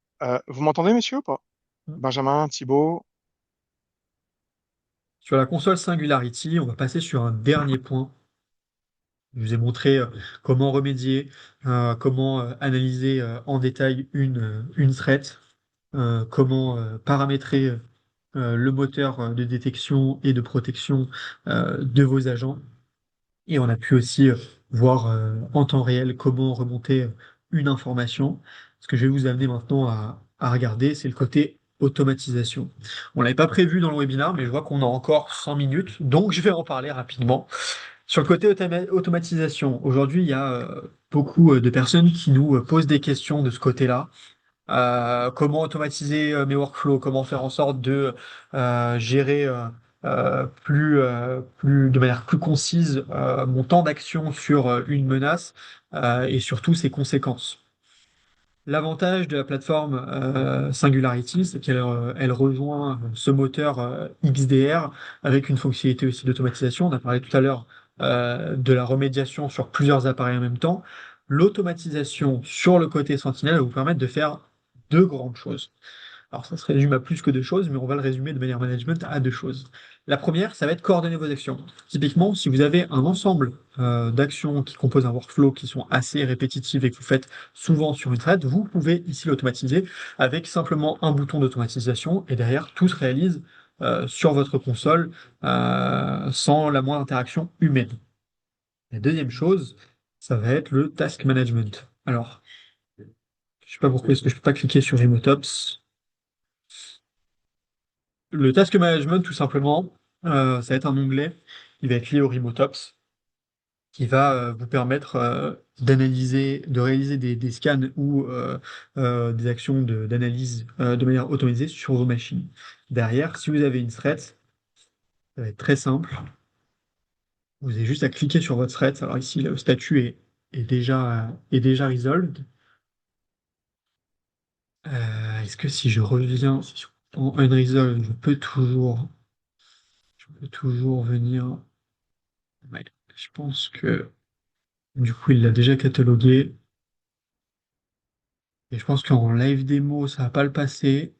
Vous m'entendez, messieurs, ou pas? Benjamin, Thibaut? Sur la console Singularity, on va passer sur un dernier point. Je vous ai montré comment remédier, comment analyser en détail une threat, comment paramétrer le moteur de détection et de protection de vos agents. Et on a pu aussi voir en temps réel comment remonter une information. Ce que je vais vous amener maintenant à regarder, c'est le côté automatisation. On l'avait pas prévu dans le webinaire, mais je vois qu'on a encore 100 minutes, donc je vais en parler rapidement. Sur le côté automatisation, aujourd'hui, il y a beaucoup de personnes qui nous posent des questions de ce côté-là. Comment automatiser mes workflows, comment faire en sorte de gérer de manière plus concise mon temps d'action sur une menace et surtout ses conséquences. L'avantage de la plateforme Singularity, c'est elle rejoint ce moteur XDR avec une fonctionnalité aussi d'automatisation. On a parlé tout à l'heure de la remédiation sur plusieurs appareils en même temps. L'automatisation sur le côté Sentinel va vous permettre de faire deux grandes choses. Alors ça se résume à plus que deux choses, mais on va le résumer de manière management à deux choses. La première, ça va être coordonner vos actions. Typiquement, si vous avez un ensemble d'actions qui composent un workflow qui sont assez répétitives et que vous faites souvent sur une thread, vous pouvez ici l'automatiser avec simplement un bouton d'automatisation et derrière, tout se réalise sur votre console sans la moindre interaction humaine. La deuxième chose, ça va être le task management. Alors, je sais pas pourquoi est-ce que je peux pas cliquer sur Remote Ops. Le task management, tout simplement, ça va être un onglet qui va être lié au Remote Ops, qui va vous permettre d'analyser, de réaliser des scans ou des actions d'analyse de manière automatisée sur vos machines. Derrière, si vous avez une thread, ça va être très simple. Vous avez juste à cliquer sur votre thread. Alors ici, le statut est déjà resolved. Est-ce que si je reviens en unresolved, je peux toujours venir. Ouais, je pense que du coup, il l'a déjà catalogué. Et je pense qu'en live démo, ça va pas le passer.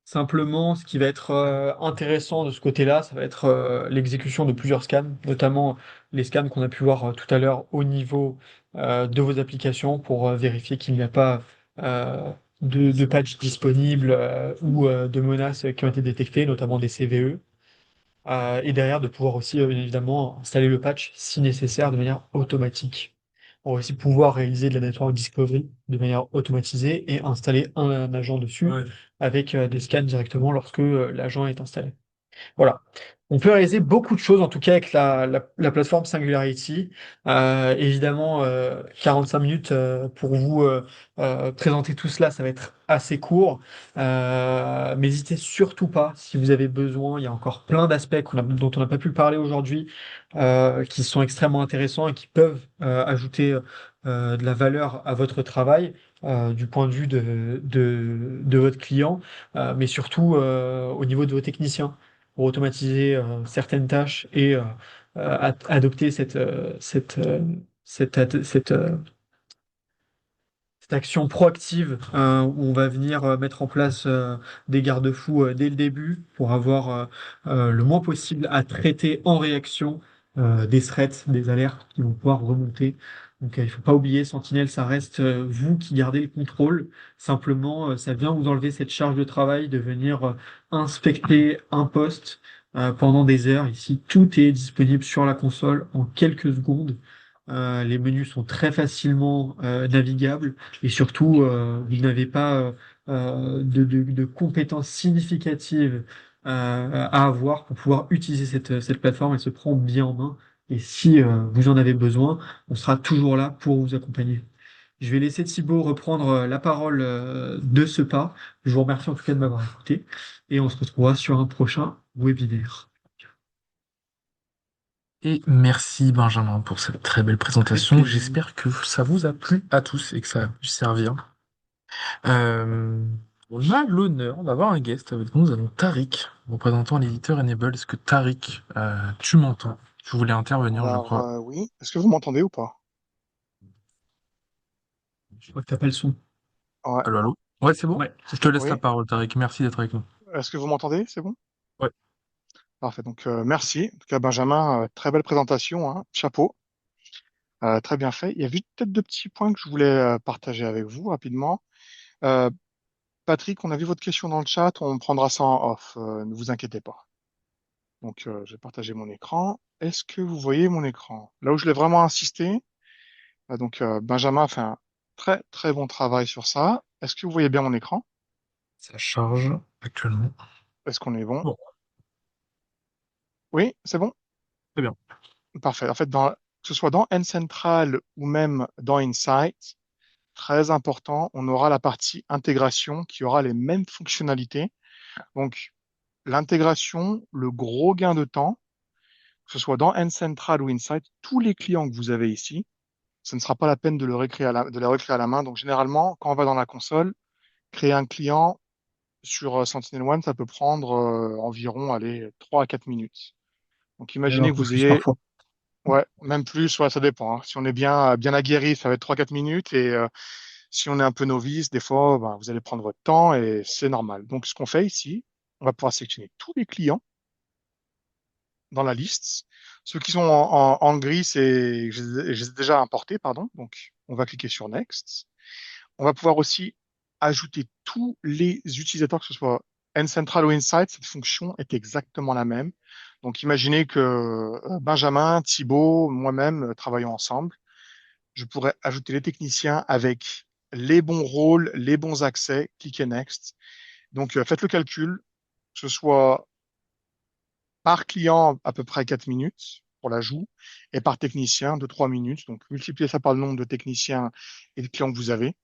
Simplement, ce qui va être intéressant de ce côté-là, ça va être l'exécution de plusieurs scans, notamment les scans qu'on a pu voir tout à l'heure au niveau de vos applications pour vérifier qu'il n'y a pas de patch disponibles ou de menaces qui ont été détectées, notamment des CVE. Et derrière, de pouvoir aussi, bien évidemment, installer le patch si nécessaire de manière automatique. On va aussi pouvoir réaliser de la network discovery de manière automatisée et installer un agent dessus avec des scans directement lorsque l'agent est installé. Voilà. On peut réaliser beaucoup de choses, en tout cas avec la plateforme Singularity. Évidemment, 45 minutes pour vous présenter tout cela, ça va être assez court. Mais n'hésitez surtout pas, si vous avez besoin, il y a encore plein d'aspects dont on n'a pas pu parler aujourd'hui, qui sont extrêmement intéressants et qui peuvent ajouter de la valeur à votre travail. Du point de vue de votre client, mais surtout au niveau de vos techniciens pour automatiser certaines tâches et adopter cette action proactive où on va venir mettre en place des garde-fous dès le début pour avoir le moins possible à traiter en réaction des threats, des alertes qui vont pouvoir remonter. Donc il ne faut pas oublier, Sentinelle, ça reste vous qui gardez le contrôle. Simplement, ça vient vous enlever cette charge de travail de venir inspecter un poste pendant des heures. Ici, tout est disponible sur la console en quelques secondes. Les menus sont très facilement navigables et surtout, vous n'avez pas de compétences significatives à avoir pour pouvoir utiliser cette plateforme. Elle se prend bien en main et si vous en avez besoin, on sera toujours là pour vous accompagner. Je vais laisser Thibaut reprendre la parole de ce pas. Je vous remercie en tout cas de m'avoir écouté et on se retrouvera sur un prochain webinaire. Et merci Benjamin pour cette très belle présentation. J'espère que ça vous a plu à tous et que ça a pu servir. Euh, on a l'honneur d'avoir un guest avec nous. Nous avons Tariq, représentant l'éditeur Enable. Est-ce que Tariq, tu m'entends? Tu voulais intervenir, je Alors, crois. oui. Est-ce que vous m'entendez ou pas? Je crois que t'as pas le son. Ouais. Allô, allô? Ouais, c'est bon? Ouais, Je te laisse la Oui. parole, Tariq. Merci d'être avec nous. Est-ce que vous m'entendez? C'est bon? Ouais. Parfait. Donc, merci. En tout cas, Benjamin, très belle présentation, hein. Chapeau. Très bien fait. Il y a juste peut-être deux petits points que je voulais partager avec vous rapidement. Euh, Patrick, on a vu votre question dans le chat. On prendra ça en off. Ne vous inquiétez pas. Donc, je vais partager mon écran. Est-ce que vous voyez mon écran? Là où je l'ai vraiment insisté, Benjamin a fait un très très bon travail sur ça. Est-ce que vous voyez bien mon écran? Ça charge actuellement. Est-ce qu'on est bon? Bon, Oui, c'est bon? très bien. Parfait. En fait, que ce soit dans N-Central ou même dans Insight, très important, on aura la partie intégration qui aura les mêmes fonctionnalités. Donc, l'intégration, le gros gain de temps, que ce soit dans N-Central ou Insight, tous les clients que vous avez ici, ce ne sera pas la peine de de les recréer à la main. Donc, généralement, quand on va dans la console, créer un client sur Sentinel-One, ça peut prendre environ, allez, 3 à 4 minutes. Donc, Même imaginez un que peu vous plus ayez, parfois. ouais, même plus, ouais, ça dépend, hein. Si on est bien aguerri, ça va être 3 4 minutes. Et si on est un peu novice, des fois, ben, vous allez prendre votre temps et c'est normal. Donc, ce qu'on fait ici, on va pouvoir sélectionner tous les clients dans la liste. Ceux qui sont en gris, c'est, je les ai déjà importés, pardon. Donc, on va cliquer sur Next. On va pouvoir aussi ajouter tous les utilisateurs, que ce soit N-Central ou Insight. Cette fonction est exactement la même. Donc, imaginez que Benjamin, Thibaut, moi-même travaillons ensemble. Je pourrais ajouter les techniciens avec les bons rôles, les bons accès, cliquez Next. Donc, faites le calcul, que ce soit par client à peu près 4 minutes pour l'ajout et par technicien de 3 minutes. Donc, multipliez ça par le nombre de techniciens et de clients que vous avez.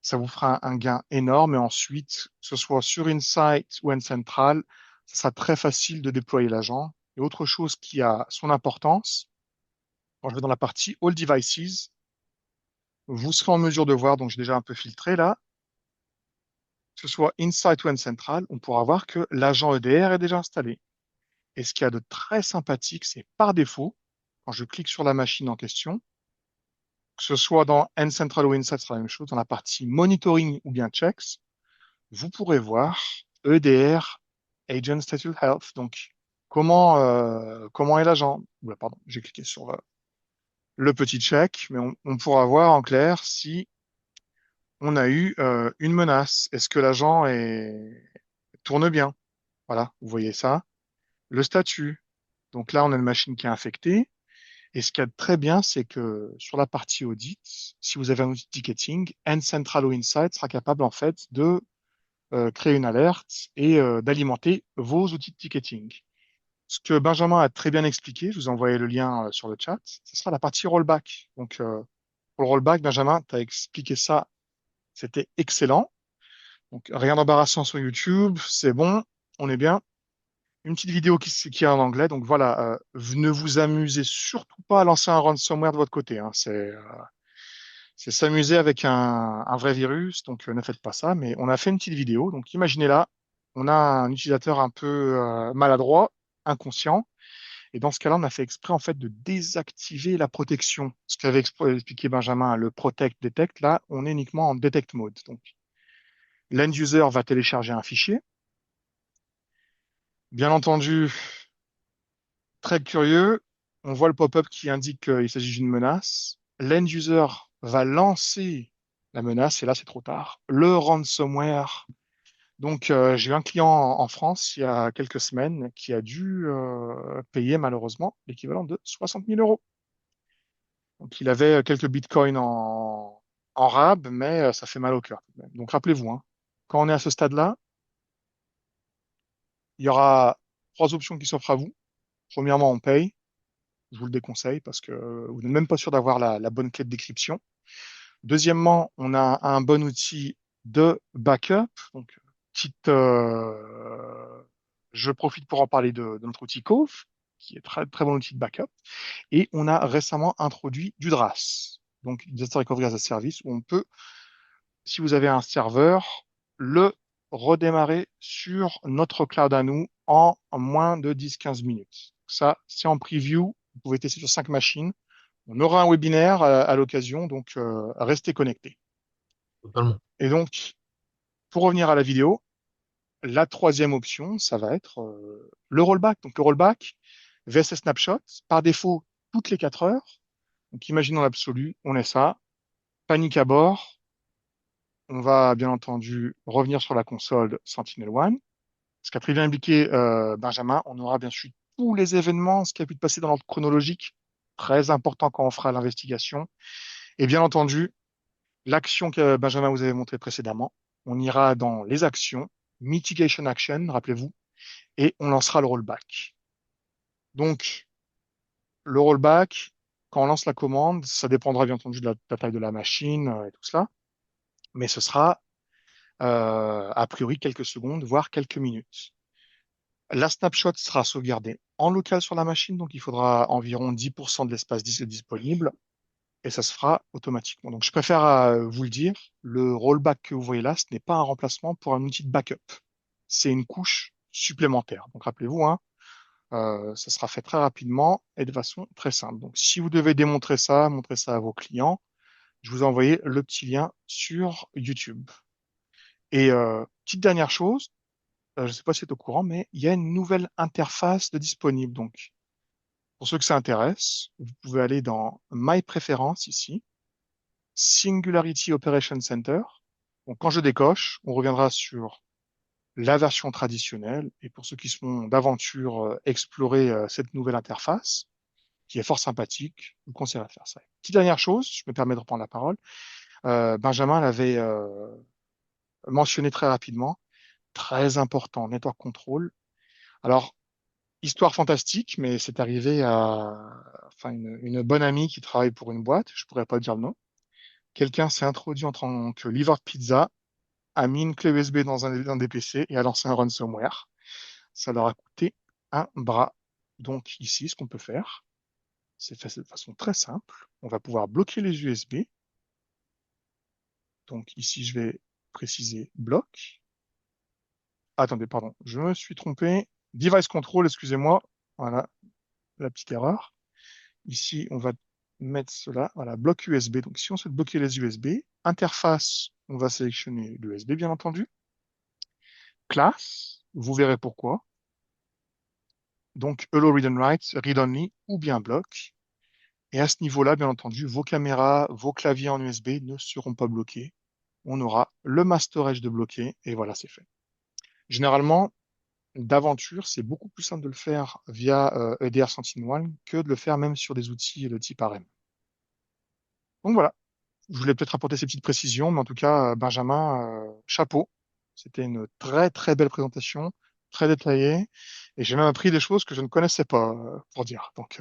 Ça vous fera un gain énorme. Et ensuite, que ce soit sur Insight ou N-Central, ça sera très facile de déployer l'agent. Et autre chose qui a son importance, quand je vais dans la partie All Devices, vous serez en mesure de voir, donc j'ai déjà un peu filtré là, que ce soit Insight ou N-Central, on pourra voir que l'agent EDR est déjà installé. Et ce qu'il y a de très sympathique, c'est par défaut, quand je clique sur la machine en question, que ce soit dans N-Central ou Insight, c'est la même chose, dans la partie monitoring ou bien checks, vous pourrez voir EDR, Agent Status Health. Donc, comment est l'agent? Oula, pardon, j'ai cliqué sur le petit check, mais on pourra voir en clair si on a eu une menace. Est-ce que tourne bien? Voilà, vous voyez ça. Le statut. Donc là, on a une machine qui est infectée. Et ce qu'il y a de très bien, c'est que sur la partie audit, si vous avez un outil de ticketing, N-Central ou Insight sera capable en fait de créer une alerte et d'alimenter vos outils de ticketing. Ce que Benjamin a très bien expliqué, je vous ai envoyé le lien sur le chat, ce sera la partie rollback. Donc pour le rollback, Benjamin, tu as expliqué ça, c'était excellent. Donc rien d'embarrassant sur YouTube, c'est bon, on est bien. Une petite vidéo qui est en anglais, donc voilà, ne vous amusez surtout pas à lancer un ransomware de votre côté, hein. C'est s'amuser avec un vrai virus, donc ne faites pas ça. Mais on a fait une petite vidéo, donc imaginez là, on a un utilisateur un peu maladroit, inconscient, et dans ce cas-là, on a fait exprès en fait de désactiver la protection. Ce qu'avait expliqué Benjamin, le Protect Detect, là, on est uniquement en Detect mode. Donc l'end user va télécharger un fichier. Bien entendu, très curieux, on voit le pop-up qui indique qu'il s'agit d'une menace. L'end user va lancer la menace et là, c'est trop tard. Le ransomware. Donc, j'ai eu un client en France il y a quelques semaines qui a dû payer malheureusement l'équivalent de 60 000 euros. Donc, il avait quelques bitcoins en rab, mais ça fait mal au cœur, tout de même. Donc, rappelez-vous, hein, quand on est à ce stade-là, il y aura trois options qui s'offrent à vous. Premièrement, on paye. Je vous le déconseille parce que vous n'êtes même pas sûr d'avoir la bonne clé de décryption. Deuxièmement, on a un bon outil de backup. Donc, petite, je profite pour en parler de notre outil Cove, qui est très très bon outil de backup. Et on a récemment introduit du DRaaS, donc Disaster Recovery as a Service, où on peut, si vous avez un serveur, le redémarrer sur notre cloud à nous en moins de 10-15 minutes. Ça, c'est en preview. Vous pouvez tester sur 5 machines. On aura un webinaire à l'occasion, donc restez connectés. Totalement. Et donc, pour revenir à la vidéo, la troisième option, ça va être le rollback. Donc le rollback, VS Snapshot, par défaut, toutes les 4 heures. Donc imaginons l'absolu, on est ça, panique à bord. On va bien entendu revenir sur la console Sentinel-One. Ce qu'a très bien indiqué Benjamin, on aura bien sûr tous les événements, ce qui a pu se passer dans l'ordre chronologique, très important quand on fera l'investigation. Et bien entendu, l'action que Benjamin vous avait montré précédemment, on ira dans les actions, mitigation action, rappelez-vous, et on lancera le rollback. Donc, le rollback, quand on lance la commande, ça dépendra bien entendu de la taille de la machine et tout cela, mais ce sera a priori quelques secondes, voire quelques minutes. La snapshot sera sauvegardée en local sur la machine, donc il faudra environ 10% de l'espace disponible et ça se fera automatiquement. Donc je préfère vous le dire, le rollback que vous voyez là, ce n'est pas un remplacement pour un outil de backup. C'est une couche supplémentaire. Donc rappelez-vous, hein, ça sera fait très rapidement et de façon très simple. Donc si vous devez démontrer ça, montrer ça à vos clients, je vous ai envoyé le petit lien sur YouTube. Et petite dernière chose, je ne sais pas si tu es au courant, mais il y a une nouvelle interface de disponible. Donc, pour ceux que ça intéresse, vous pouvez aller dans My Préférences ici, Singularity Operation Center. Donc, quand je décoche, on reviendra sur la version traditionnelle. Et pour ceux qui sont d'aventure, explorer cette nouvelle interface, qui est fort sympathique, je vous conseille de faire ça. Petite dernière chose, je me permets de reprendre la parole. Benjamin l'avait mentionné très rapidement, très important, Network Control. Alors, histoire fantastique, mais c'est arrivé à enfin, une bonne amie qui travaille pour une boîte, je pourrais pas dire le nom. Quelqu'un s'est introduit en tant que livreur de pizza, a mis une clé USB dans un des PC et a lancé un ransomware. Ça leur a coûté un bras. Donc ici, ce qu'on peut faire, c'est fait de façon très simple. On va pouvoir bloquer les USB. Donc ici, je vais préciser bloc. Attendez, pardon, je me suis trompé. Device control, excusez-moi. Voilà, la petite erreur. Ici, on va mettre cela, voilà, bloc USB. Donc, si on souhaite bloquer les USB, interface, on va sélectionner l'USB, bien entendu. Classe, vous verrez pourquoi. Donc, Allow Read and Write, Read Only ou bien bloc. Et à ce niveau-là, bien entendu, vos caméras, vos claviers en USB ne seront pas bloqués. On aura le master edge de bloqué et voilà, c'est fait. Généralement, d'aventure, c'est beaucoup plus simple de le faire via EDR Sentinel que de le faire même sur des outils de type ARM. Donc voilà. Je voulais peut-être apporter ces petites précisions, mais en tout cas, Benjamin, chapeau. C'était une très très belle présentation, très détaillée, et j'ai même appris des choses que je ne connaissais pas, pour dire. Donc,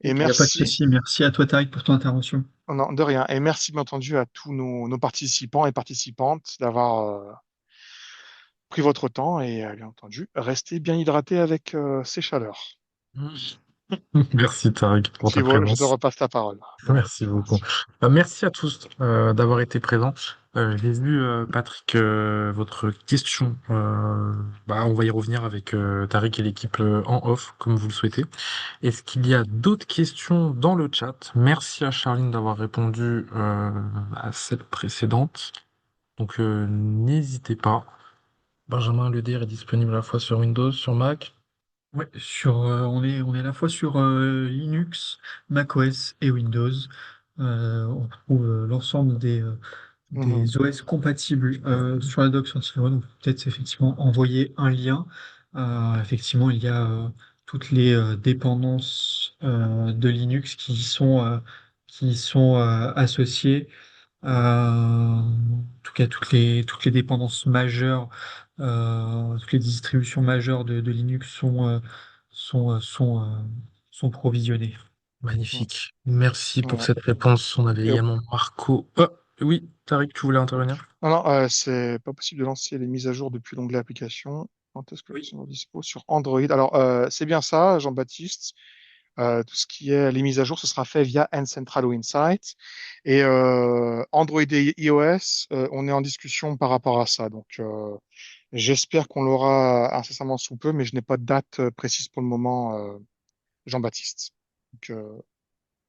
et Il n'y a pas de merci, souci. Merci à toi, Tariq, pour ton intervention. non, de rien, et merci bien entendu à tous nos participants et participantes d'avoir pris votre temps et bien entendu, restez bien hydratés avec ces chaleurs. Merci Tariq pour ta Thibaut, je te présence. repasse la parole. Merci beaucoup. Merci. Merci à tous d'avoir été présents. J'ai vu, Patrick, votre question. On va y revenir avec Tariq et l'équipe en off, comme vous le souhaitez. Est-ce qu'il y a d'autres questions dans le chat? Merci à Charline d'avoir répondu à cette précédente. Donc n'hésitez pas. Benjamin Leder est disponible à la fois sur Windows, sur Mac. Ouais, on est à la fois sur Linux, macOS et Windows. On trouve l'ensemble Mhm. des OS compatibles sur la doc Sentinel. On peut peut-être effectivement envoyer un lien. Effectivement, il y a toutes les dépendances de Linux qui sont associées. En tout cas, toutes les dépendances majeures, toutes les distributions majeures de Linux sont, euh, sont, euh, sont provisionnées. Magnifique. Merci pour Ouais. cette réponse. On avait Et également Marco. Oui, Tariq, tu voulais intervenir? non, non, c'est pas possible de lancer les mises à jour depuis l'onglet application. Quand est-ce que Oui. c'est dispo sur Android? Alors, c'est bien ça, Jean-Baptiste. Tout ce qui est les mises à jour, ce sera fait via N-Central ou Insight. Et Android et iOS, on est en discussion par rapport à ça. Donc, j'espère qu'on l'aura incessamment sous peu, mais je n'ai pas de date précise pour le moment, Jean-Baptiste. Donc,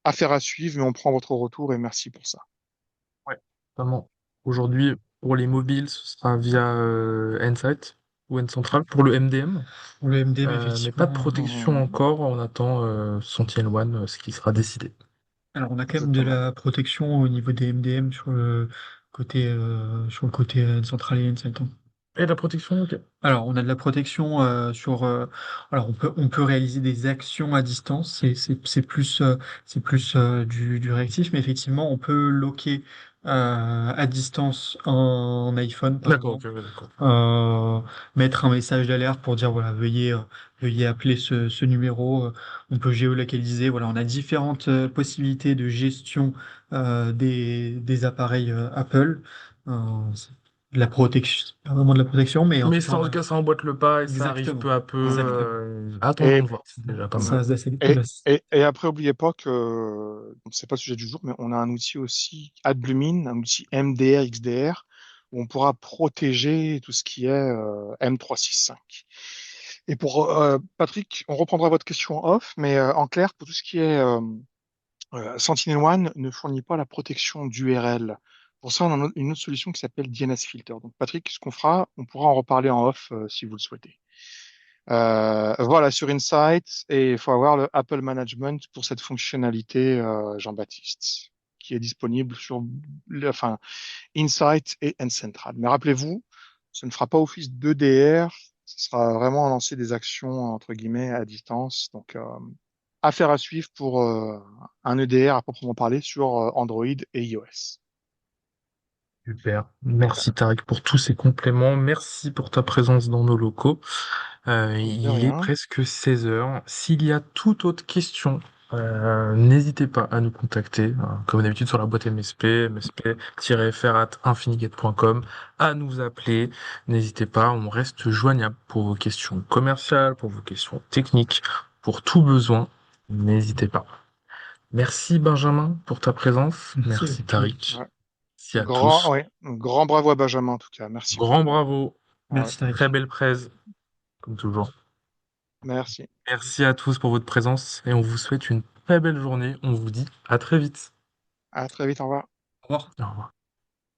affaire à suivre, mais on prend votre retour et merci pour ça. Ouais. Notamment, aujourd'hui, pour les mobiles, ce sera via Nsight ou N-Central pour le MDM. Pour le MDM, Mais pas de effectivement, protection encore. On attend Sentinel-One, ce qui sera décidé. alors on a quand même de Exactement. la protection au niveau des MDM sur le côté central et N7. Et la protection, ok. Alors, on a de la protection alors, on peut réaliser des actions à distance. C'est plus du réactif, mais effectivement, on peut loquer à distance un iPhone, par D'accord, ok, exemple. ouais, d'accord. Euh, Mettre un message d'alerte pour dire voilà, veuillez appeler ce numéro. On peut géolocaliser. Voilà, on a différentes possibilités de gestion des appareils Apple. Euh, de la protection, pas vraiment de la protection, mais en Mais tout cas, ça emboîte le pas et ça arrive exactement, peu à peu. exactement. Et, Attendons de voir, c'est déjà pas Ça mal. reste assez, et, là, et après, oubliez pas que, donc c'est pas le sujet du jour, mais on a un outil aussi AdBlumin, un outil MDR, XDR, où on pourra protéger tout ce qui est M365. Et pour Patrick, on reprendra votre question en off, mais en clair, pour tout ce qui est SentinelOne ne fournit pas la protection d'URL. Pour ça, on a une autre solution qui s'appelle DNS Filter. Donc, Patrick, ce qu'on fera, on pourra en reparler en off si vous le souhaitez. Voilà, sur Insight, et il faut avoir le Apple Management pour cette fonctionnalité, Jean-Baptiste, qui est disponible sur enfin, Insight et N-Central. Mais rappelez-vous, ce ne fera pas office d'EDR, ce sera vraiment lancer des actions, entre guillemets, à distance. Donc, affaire à suivre pour un EDR à proprement parler sur Android et iOS. Super. Merci Tarek pour tous ces compléments. Merci pour ta présence dans nos locaux. De Il est rien. presque 16 heures. S'il y a toute autre question, n'hésitez pas à nous contacter, hein, comme d'habitude sur la boîte MSP, msp-fr@infinigate.com, à nous appeler. N'hésitez pas, on reste joignable pour vos questions commerciales, pour vos questions techniques, pour tout besoin. N'hésitez pas. Merci Benjamin pour ta présence. merci. Merci Tariq. Ouais. Merci à tous. Ouais, grand bravo à Benjamin en tout cas. Merci Grand beaucoup. bravo. Ouais, Merci Très Tariq. belle presse, comme toujours. merci. Merci à tous pour votre présence et on vous souhaite une très belle journée. On vous dit à très vite. À très vite, au revoir. Au revoir. Au revoir.